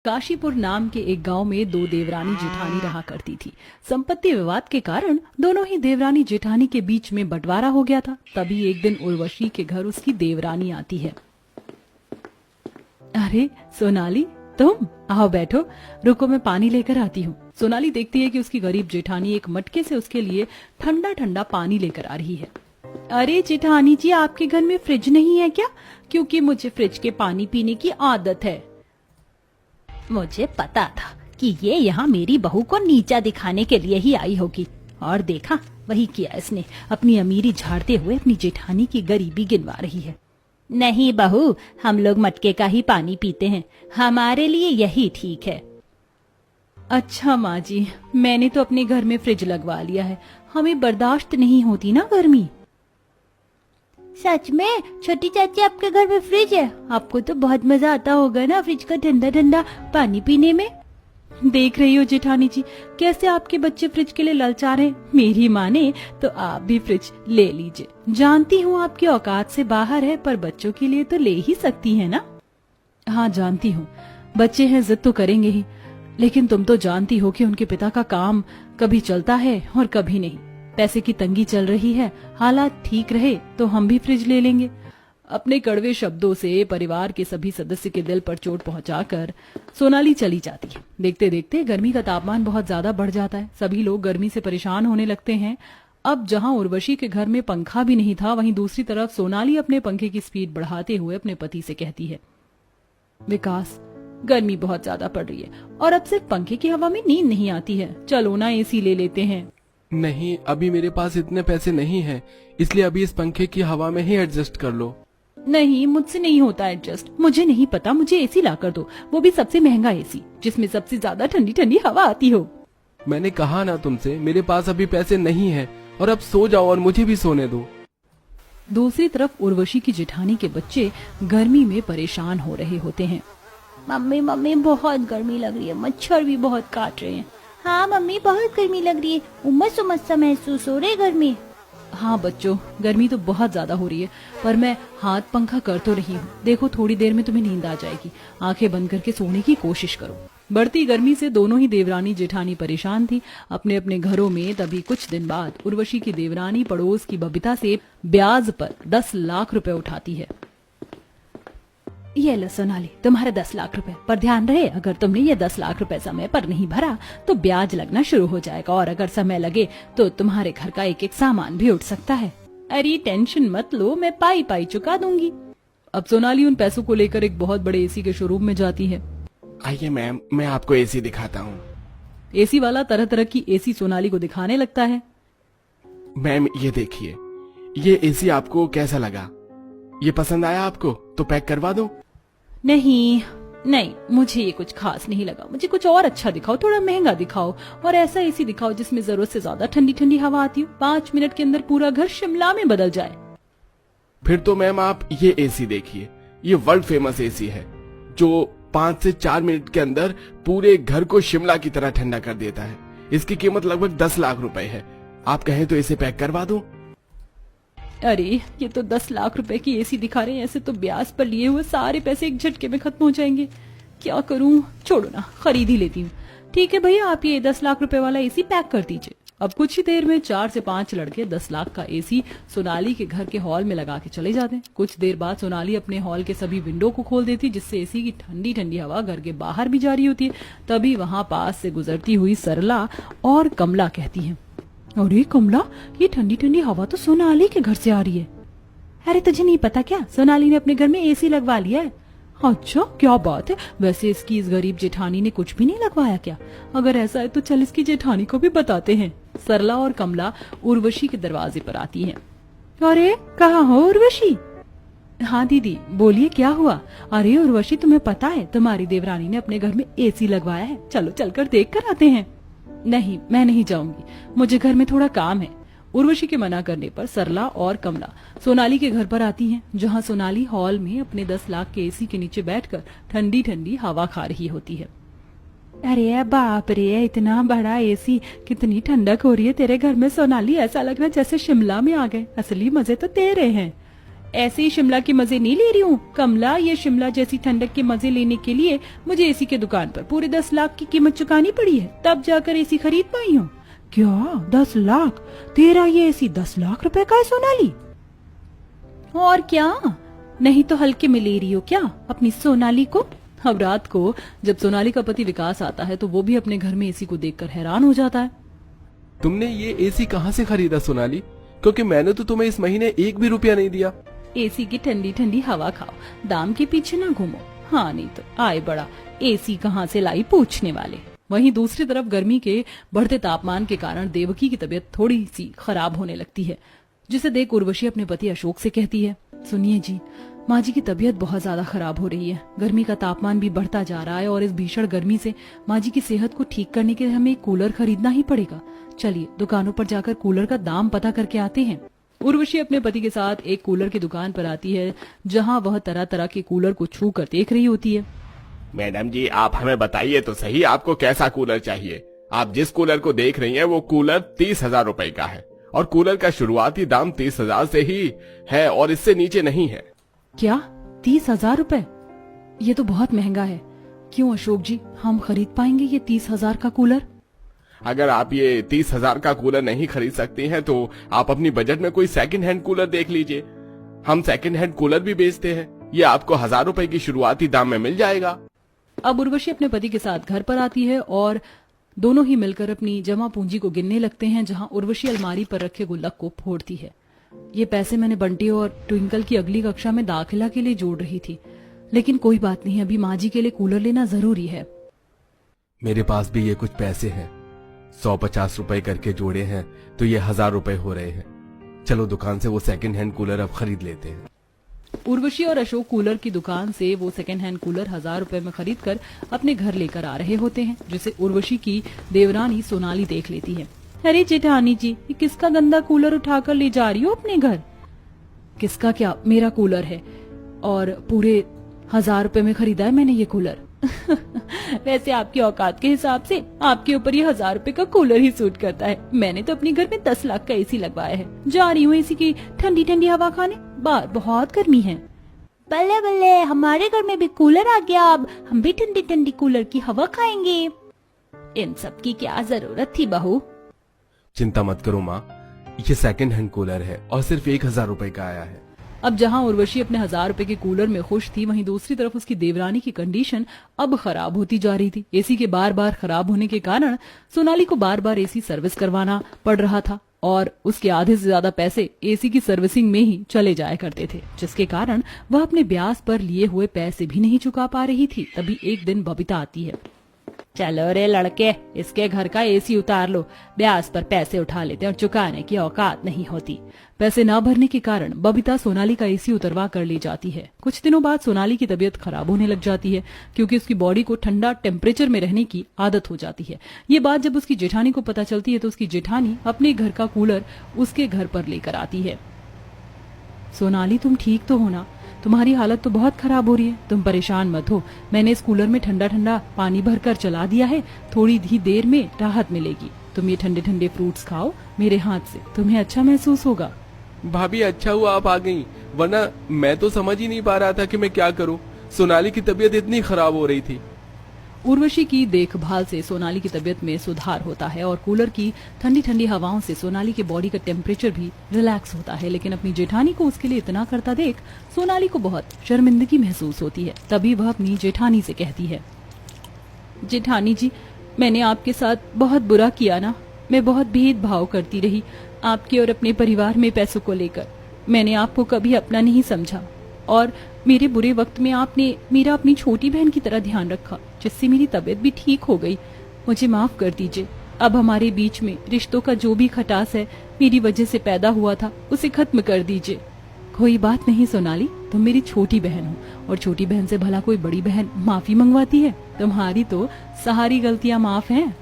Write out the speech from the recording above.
काशीपुर नाम के एक गांव में दो देवरानी जेठानी रहा करती थी। संपत्ति विवाद के कारण दोनों ही देवरानी जेठानी के बीच में बंटवारा हो गया था। तभी एक दिन उर्वशी के घर उसकी देवरानी आती है। अरे सोनाली, तुम आओ बैठो, रुको मैं पानी लेकर आती हूँ। सोनाली देखती है कि उसकी गरीब जेठानी एक मटके से उसके लिए ठंडा ठंडा पानी लेकर आ रही है। अरे जेठानी जी, आपके घर में फ्रिज नहीं है क्या? क्योंकि मुझे फ्रिज के पानी पीने की आदत है। मुझे पता था कि ये यहाँ मेरी बहू को नीचा दिखाने के लिए ही आई होगी, और देखा वही किया इसने। अपनी अमीरी झाड़ते हुए अपनी जेठानी की गरीबी गिनवा रही है। नहीं बहू, हम लोग मटके का ही पानी पीते हैं, हमारे लिए यही ठीक है। अच्छा माँ जी, मैंने तो अपने घर में फ्रिज लगवा लिया है, हमें बर्दाश्त नहीं होती ना गर्मी। सच में? छोटी चाची, आपके घर में फ्रिज है? आपको तो बहुत मजा आता होगा ना फ्रिज का ठंडा ठंडा पानी पीने में। देख रही हो जेठानी जी, कैसे आपके बच्चे फ्रिज के लिए ललचा रहे। मेरी माने तो आप भी फ्रिज ले लीजिए। जानती हूँ आपकी औकात से बाहर है, पर बच्चों के लिए तो ले ही सकती है ना। हाँ जानती हूँ, बच्चे हैं जिद तो करेंगे ही, लेकिन तुम तो जानती हो कि उनके पिता का काम कभी चलता है और कभी नहीं। पैसे की तंगी चल रही है, हालात ठीक रहे तो हम भी फ्रिज ले लेंगे। अपने कड़वे शब्दों से परिवार के सभी सदस्य के दिल पर चोट पहुंचाकर सोनाली चली जाती है। देखते देखते गर्मी का तापमान बहुत ज्यादा बढ़ जाता है। सभी लोग गर्मी से परेशान होने लगते हैं। अब जहां उर्वशी के घर में पंखा भी नहीं था, वहीं दूसरी तरफ सोनाली अपने पंखे की स्पीड बढ़ाते हुए अपने पति से कहती है, विकास, गर्मी बहुत ज्यादा पड़ रही है और अब सिर्फ पंखे की हवा में नींद नहीं आती है। चलो ना एसी ले लेते हैं। नहीं, अभी मेरे पास इतने पैसे नहीं हैं, इसलिए अभी इस पंखे की हवा में ही एडजस्ट कर लो। नहीं, मुझसे नहीं होता एडजस्ट। मुझे नहीं पता, मुझे एसी ला कर दो, वो भी सबसे महंगा एसी, जिसमें सबसे ज्यादा ठंडी ठंडी हवा आती हो। मैंने कहा ना तुमसे, मेरे पास अभी पैसे नहीं हैं, और अब सो जाओ और मुझे भी सोने दो। दूसरी तरफ उर्वशी की जेठानी के बच्चे गर्मी में परेशान हो रहे होते हैं। मम्मी मम्मी, बहुत गर्मी लग रही है, मच्छर भी बहुत काट रहे हैं। हाँ मम्मी, बहुत गर्मी लग रही है, उमस उमस सा महसूस हो रही है गर्मी। हाँ बच्चों, गर्मी तो बहुत ज्यादा हो रही है, पर मैं हाथ पंखा कर तो रही हूँ। देखो थोड़ी देर में तुम्हें नींद आ जाएगी, आंखें बंद करके सोने की कोशिश करो। बढ़ती गर्मी से दोनों ही देवरानी जेठानी परेशान थी अपने अपने घरों में। तभी कुछ दिन बाद उर्वशी की देवरानी पड़ोस की बबीता से ब्याज पर 10 लाख रुपए उठाती है। ये लो सोनाली, तुम्हारे 10 लाख रुपए, पर ध्यान रहे अगर तुमने ये 10 लाख रुपए समय पर नहीं भरा तो ब्याज लगना शुरू हो जाएगा, और अगर समय लगे तो तुम्हारे घर का एक एक सामान भी उठ सकता है। अरे टेंशन मत लो, मैं पाई पाई चुका दूंगी। अब सोनाली उन पैसों को लेकर एक बहुत बड़े एसी के शोरूम में जाती है। आइए मैम, मैं आपको एसी दिखाता हूँ। एसी वाला तरह तरह की एसी सोनाली को दिखाने लगता है। मैम ये देखिए, ये एसी आपको कैसा लगा? ये पसंद आया आपको? तो पैक करवा दूं? नहीं नहीं, मुझे ये कुछ खास नहीं लगा। मुझे कुछ और अच्छा दिखाओ, थोड़ा महंगा दिखाओ, और ऐसा एसी दिखाओ जिसमें जरूरत से ज्यादा ठंडी ठंडी हवा आती हो। 5 मिनट के अंदर पूरा घर शिमला में बदल जाए। फिर तो मैम आप ये एसी देखिए, ये वर्ल्ड फेमस एसी है, जो 5 से 4 मिनट के अंदर पूरे घर को शिमला की तरह ठंडा कर देता है। इसकी कीमत लगभग 10 लाख रुपए है। आप कहें तो इसे पैक करवा दूं? अरे ये तो 10 लाख रुपए की एसी दिखा रहे हैं, ऐसे तो ब्याज पर लिए हुए सारे पैसे एक झटके में खत्म हो जाएंगे। क्या करूं, छोड़ो ना, खरीद ही लेती हूँ। ठीक है भैया, आप ये 10 लाख रुपए वाला एसी पैक कर दीजिए। अब कुछ ही देर में 4 से 5 लड़के 10 लाख का एसी सोनाली के घर के हॉल में लगा के चले जाते हैं। कुछ देर बाद सोनाली अपने हॉल के सभी विंडो को खोल देती, जिससे एसी की ठंडी ठंडी हवा घर के बाहर भी जारी होती है। तभी वहां पास से गुजरती हुई सरला और कमला कहती है, अरे कमला, ये ठंडी ठंडी हवा तो सोनाली के घर से आ रही है। अरे तुझे नहीं पता क्या, सोनाली ने अपने घर में एसी लगवा लिया है। अच्छा, क्या बात है। वैसे इसकी इस गरीब जेठानी ने कुछ भी नहीं लगवाया क्या? अगर ऐसा है तो चल इसकी जेठानी को भी बताते हैं। सरला और कमला उर्वशी के दरवाजे पर आती हैं। अरे कहाँ हो उर्वशी? हाँ दीदी बोलिए, क्या हुआ? अरे उर्वशी, तुम्हें पता है तुम्हारी देवरानी ने अपने घर में एसी लगवाया है, चलो चलकर देख कर आते हैं। नहीं, मैं नहीं जाऊंगी, मुझे घर में थोड़ा काम है। उर्वशी के मना करने पर सरला और कमला सोनाली के घर पर आती हैं, जहां सोनाली हॉल में अपने 10 लाख के एसी के नीचे बैठकर ठंडी ठंडी हवा खा रही होती है। अरे बाप रे, इतना बड़ा एसी, कितनी ठंडक हो रही है तेरे घर में सोनाली, ऐसा लग रहा है जैसे शिमला में आ गए। असली मजे तो तेरे हैं। ऐसे ही शिमला के मजे नहीं ले रही हूँ कमला। ये शिमला जैसी ठंडक के मजे लेने के लिए मुझे एसी के दुकान पर पूरे 10 लाख की कीमत चुकानी पड़ी है, तब जाकर एसी खरीद पाई हूँ। क्या 10 लाख? तेरा ये एसी 10 लाख रुपए का है सोनाली? और क्या, नहीं तो हल्के में ले रही हो क्या अपनी सोनाली को? अब रात को जब सोनाली का पति विकास आता है तो वो भी अपने घर में एसी को देखकर हैरान हो जाता है। तुमने ये एसी कहाँ से खरीदा सोनाली? क्योंकि मैंने तो तुम्हें इस महीने 1 भी रुपया नहीं दिया। एसी की ठंडी ठंडी हवा खाओ, दाम के पीछे ना घूमो। हाँ नहीं तो आए बड़ा एसी कहाँ से लाई पूछने वाले। वहीं दूसरी तरफ गर्मी के बढ़ते तापमान के कारण देवकी की तबीयत थोड़ी सी खराब होने लगती है, जिसे देख उर्वशी अपने पति अशोक से कहती है, सुनिए जी, माँ जी की तबीयत बहुत ज्यादा खराब हो रही है। गर्मी का तापमान भी बढ़ता जा रहा है और इस भीषण गर्मी से माँ जी की सेहत को ठीक करने के लिए हमें एक कूलर खरीदना ही पड़ेगा। चलिए दुकानों पर जाकर कूलर का दाम पता करके आते हैं। उर्वशी अपने पति के साथ एक कूलर की दुकान पर आती है, जहाँ वह तरह तरह के कूलर को छू कर देख रही होती है। मैडम जी, आप हमें बताइए तो सही, आपको कैसा कूलर चाहिए? आप जिस कूलर को देख रही हैं वो कूलर 30,000 रुपए का है और कूलर का शुरुआती दाम 30,000 से ही है और इससे नीचे नहीं है। क्या 30,000 रुपए? ये तो बहुत महंगा है। क्यों अशोक जी, हम खरीद पाएंगे ये 30,000 का कूलर? अगर आप ये 30,000 का कूलर नहीं खरीद सकती हैं तो आप अपनी बजट में कोई सेकंड हैंड कूलर देख लीजिए। हम सेकंड हैंड कूलर भी बेचते हैं, ये आपको 1,000 रुपए की शुरुआती दाम में मिल जाएगा। अब उर्वशी अपने पति के साथ घर पर आती है और दोनों ही मिलकर अपनी जमा पूंजी को गिनने लगते हैं, जहां उर्वशी अलमारी पर रखे गुल्लक को फोड़ती है। ये पैसे मैंने बंटी और ट्विंकल की अगली कक्षा में दाखिला के लिए जोड़ रही थी, लेकिन कोई बात नहीं, अभी माँ जी के लिए कूलर लेना जरूरी है। मेरे पास भी ये कुछ पैसे हैं, 150 रुपए करके जोड़े हैं तो ये 1,000 रुपए हो रहे हैं। चलो दुकान से वो सेकंड हैंड कूलर अब खरीद लेते हैं। उर्वशी और अशोक कूलर की दुकान से वो सेकंड हैंड कूलर 1,000 रुपए में खरीद कर अपने घर लेकर आ रहे होते हैं, जिसे उर्वशी की देवरानी सोनाली देख लेती है। अरे जेठानी जी, ये किसका गंदा कूलर उठाकर ले जा रही हो अपने घर? किसका क्या, मेरा कूलर है और पूरे 1,000 रुपए में खरीदा है मैंने ये कूलर। वैसे आपकी औकात के हिसाब से आपके ऊपर ये 1,000 रुपए का कूलर ही सूट करता है। मैंने तो अपने घर में 10 लाख का एसी लगवाया है। जा रही हूँ एसी की ठंडी ठंडी हवा खाने, बाहर बहुत गर्मी है। बल्ले बल्ले, हमारे घर में भी कूलर आ गया, अब हम भी ठंडी ठंडी कूलर की हवा खाएंगे। इन सब की क्या जरूरत थी बहू? चिंता मत करो माँ, ये सेकंड हैंड कूलर है और सिर्फ 1,000 रुपए का आया है। अब जहां उर्वशी अपने 1,000 रुपए के कूलर में खुश थी, वहीं दूसरी तरफ उसकी देवरानी की कंडीशन अब खराब होती जा रही थी। एसी के बार बार खराब होने के कारण सोनाली को बार बार एसी सर्विस करवाना पड़ रहा था और उसके आधे से ज्यादा पैसे एसी की सर्विसिंग में ही चले जाया करते थे, जिसके कारण वह अपने ब्याज पर लिए हुए पैसे भी नहीं चुका पा रही थी। तभी एक दिन बबीता आती है। चलो रे लड़के, इसके घर का एसी उतार लो, ब्याज पर पैसे उठा लेते और चुकाने की औकात नहीं होती। पैसे न भरने के कारण बबीता सोनाली का एसी उतरवा कर ले जाती है। कुछ दिनों बाद सोनाली की तबीयत खराब होने लग जाती है, क्योंकि उसकी बॉडी को ठंडा टेम्परेचर में रहने की आदत हो जाती है। ये बात जब उसकी जेठानी को पता चलती है तो उसकी जेठानी अपने घर का कूलर उसके घर पर लेकर आती है। सोनाली, तुम ठीक तो हो ना? तुम्हारी हालत तो बहुत खराब हो रही है, तुम परेशान मत हो। मैंने इस कूलर में ठंडा ठंडा पानी भरकर चला दिया है, थोड़ी ही देर में राहत मिलेगी। तुम ये ठंडे ठंडे फ्रूट्स खाओ मेरे हाथ से, तुम्हें अच्छा महसूस होगा। भाभी, अच्छा हुआ आप आ गई, वरना मैं तो समझ ही नहीं पा रहा था कि मैं क्या करूं। सोनाली की तबीयत इतनी खराब हो रही थी। उर्वशी की देखभाल से सोनाली की तबीयत में सुधार होता है और कूलर की ठंडी ठंडी हवाओं से सोनाली की बॉडी का टेम्परेचर भी रिलैक्स होता है। लेकिन अपनी जेठानी को उसके लिए इतना करता देख सोनाली को बहुत शर्मिंदगी महसूस होती है। तभी वह अपनी जेठानी से कहती है, जेठानी जी, मैंने आपके साथ बहुत बुरा किया ना। मैं बहुत भेदभाव करती रही आपके और अपने परिवार में पैसों को लेकर। मैंने आपको कभी अपना नहीं समझा और मेरे बुरे वक्त में आपने मेरा अपनी छोटी बहन की तरह ध्यान रखा, जिससे मेरी तबीयत भी ठीक हो गई। मुझे माफ कर दीजिए। अब हमारे बीच में रिश्तों का जो भी खटास है मेरी वजह से पैदा हुआ था, उसे खत्म कर दीजिए। कोई बात नहीं सोनाली, तुम मेरी छोटी बहन हो और छोटी बहन से भला कोई बड़ी बहन माफी मंगवाती है? तुम्हारी तो सारी गलतियां माफ हैं।